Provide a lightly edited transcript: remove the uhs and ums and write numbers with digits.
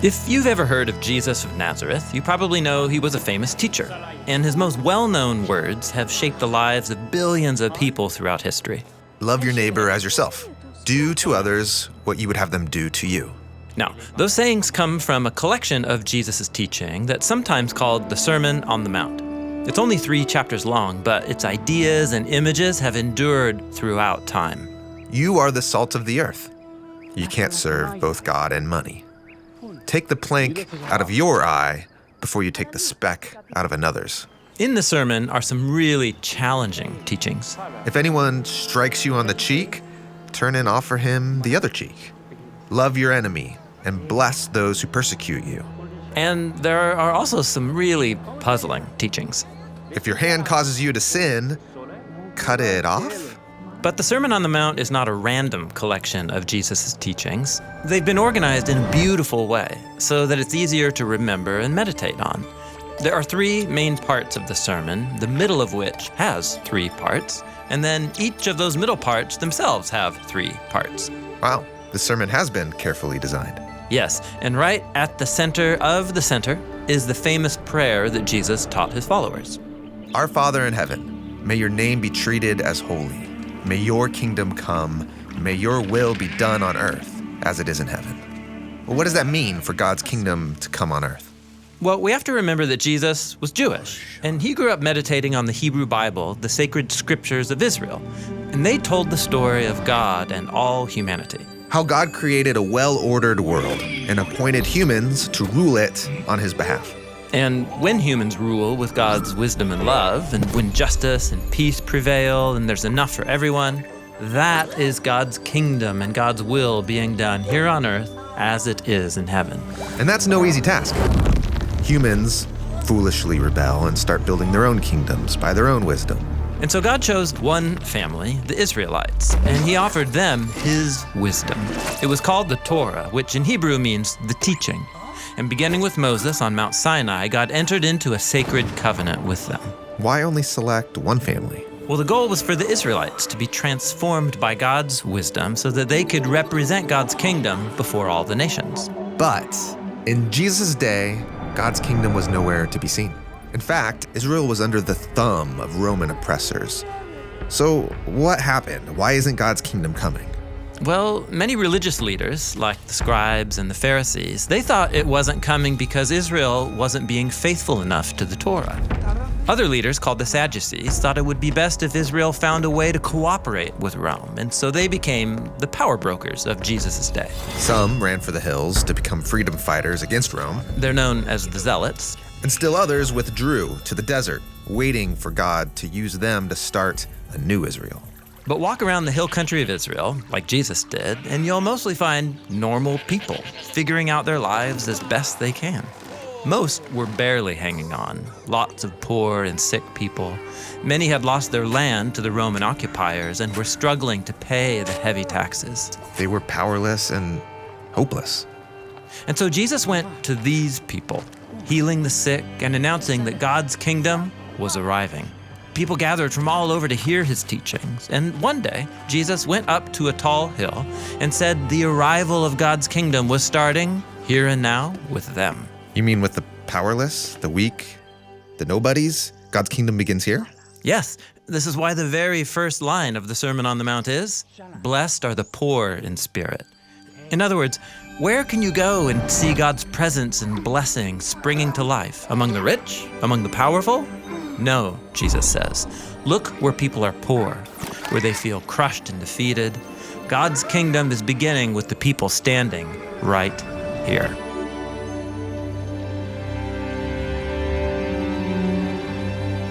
If you've ever heard of Jesus of Nazareth, you probably know he was a famous teacher, and his most well-known words have shaped the lives of billions of people throughout history. Love your neighbor as yourself. Do to others what you would have them do to you. Now, those sayings come from a collection of Jesus' teaching that's sometimes called the Sermon on the Mount. It's only 3 chapters long, but its ideas and images have endured throughout time. You are the salt of the earth. You can't serve both God and money. Take the plank out of your eye before you take the speck out of another's. In the sermon are some really challenging teachings. If anyone strikes you on the cheek, turn and offer him the other cheek. Love your enemy and bless those who persecute you. And there are also some really puzzling teachings. If your hand causes you to sin, cut it off? But the Sermon on the Mount is not a random collection of Jesus' teachings. They've been organized in a beautiful way so that it's easier to remember and meditate on. There are 3 main parts of the sermon, the middle of which has 3 parts, and then each of those middle parts themselves have 3 parts. Wow, the sermon has been carefully designed. Yes, and right at the center of the center is the famous prayer that Jesus taught his followers. Our Father in heaven, may your name be treated as holy. May your kingdom come. May your will be done on earth as it is in heaven. Well, what does that mean for God's kingdom to come on earth? Well, we have to remember that Jesus was Jewish, and he grew up meditating on the Hebrew Bible, the sacred scriptures of Israel, and they told the story of God and all humanity. How God created a well-ordered world and appointed humans to rule it on his behalf. And when humans rule with God's wisdom and love, and when justice and peace prevail and there's enough for everyone, that is God's kingdom and God's will being done here on earth as it is in heaven. And that's no easy task. Humans foolishly rebel and start building their own kingdoms by their own wisdom. And so God chose one family, the Israelites, and he offered them his wisdom. It was called the Torah, which in Hebrew means the teaching. And beginning with Moses on Mount Sinai, God entered into a sacred covenant with them. Why only select one family? Well, the goal was for the Israelites to be transformed by God's wisdom so that they could represent God's kingdom before all the nations. But in Jesus' day, God's kingdom was nowhere to be seen. In fact, Israel was under the thumb of Roman oppressors. So what happened? Why isn't God's kingdom coming? Well, many religious leaders, like the scribes and the Pharisees, they thought it wasn't coming because Israel wasn't being faithful enough to the Torah. Other leaders, called the Sadducees, thought it would be best if Israel found a way to cooperate with Rome, and so they became the power brokers of Jesus' day. Some ran for the hills to become freedom fighters against Rome. They're known as the Zealots. And still others withdrew to the desert, waiting for God to use them to start a new Israel. But walk around the hill country of Israel, like Jesus did, and you'll mostly find normal people figuring out their lives as best they can. Most were barely hanging on, lots of poor and sick people. Many had lost their land to the Roman occupiers and were struggling to pay the heavy taxes. They were powerless and hopeless. And so Jesus went to these people, healing the sick and announcing that God's kingdom was arriving. People gathered from all over to hear his teachings, and one day, Jesus went up to a tall hill and said the arrival of God's kingdom was starting here and now with them. You mean with the powerless, the weak, the nobodies? God's kingdom begins here? Yes, this is why the very first line of the Sermon on the Mount is, "Blessed are the poor in spirit." In other words, where can you go and see God's presence and blessing springing to life? Among the rich? Among the powerful? No, Jesus says. Look where people are poor, where they feel crushed and defeated. God's kingdom is beginning with the people standing right here.